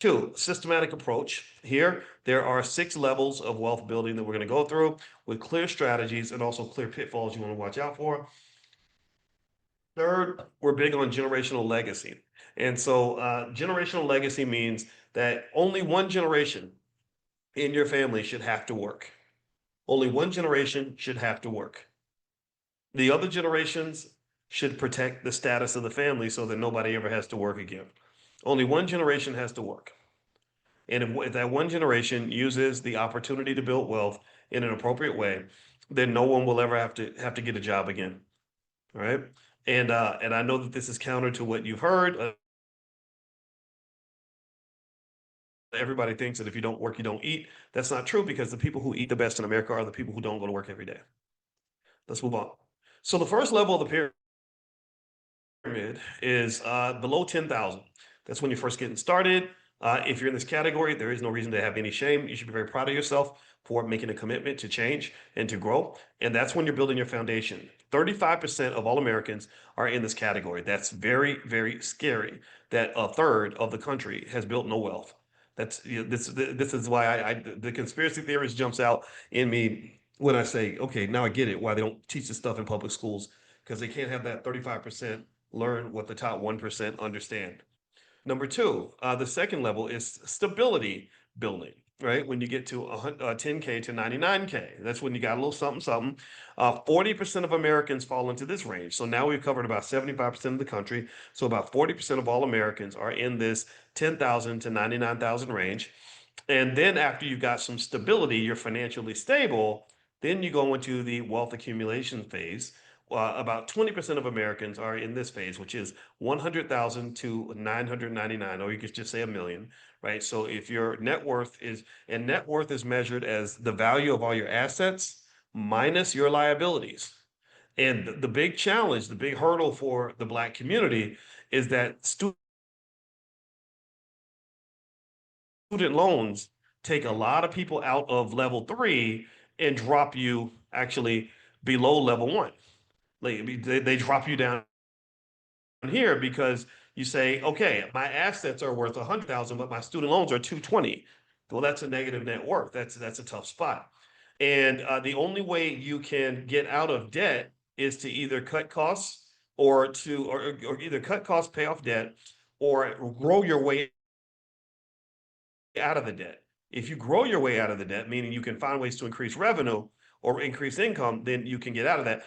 Two, systematic approach. Here, there are 6 levels of wealth building that we're going to go through with clear strategies and also clear pitfalls you want to watch out for. Third, we're big on generational legacy. And so, generational legacy means that only one generation in your family should have to work. Only one generation should have to work. The other generations should protect the status of the family so that nobody ever has to work again. Only one generation has to work. And if that one generation uses the opportunity to build wealth in an appropriate way, then no one will ever have to get a job again. All right. And I know that this is counter to what you've heard. Everybody thinks that if you don't work, you don't eat. That's not true, because the people who eat the best in America are the people who don't go to work every day. Let's move on. So the first level of the pyramid is below 10,000. That's when you're first getting started. If you're in this category, there is no reason to have any shame. You should be very proud of yourself for making a commitment to change and to grow. And that's when you're building your foundation. 35% of all Americans are in this category. That's very, very scary that a third of the country has built no wealth. That's, you know, this is why the conspiracy theorist jumps out in me when I say, okay, now I get it, why they don't teach this stuff in public schools, because they can't have that 35% learn what the top 1% understand. Number two, the second level is stability building, right? When you get to 10K to 99K, that's when you got a little something, something. 40% of Americans fall into this range. So now we've covered about 75% of the country. So about 40% of all Americans are in this 10,000 to 99,000 range. And then after you've got some stability, you're financially stable, then you go into the wealth accumulation phase. About 20% of Americans are in this phase, which is 100,000 to 999, or you could just say a million, right? So if your net worth is, and net worth is measured as the value of all your assets minus your liabilities. And the big challenge, the big hurdle for the Black community is that student loans take a lot of people out of level 3 and drop you actually below level 1. Like they drop you down here because you say, okay, my assets are worth 100,000, but my student loans are 220. Well, that's a negative net worth. That's a tough spot. And the only way you can get out of debt is to either cut costs or either cut costs, pay off debt, or grow your way out of the debt. If you grow your way out of the debt, meaning you can find ways to increase revenue or increase income, then you can get out of that.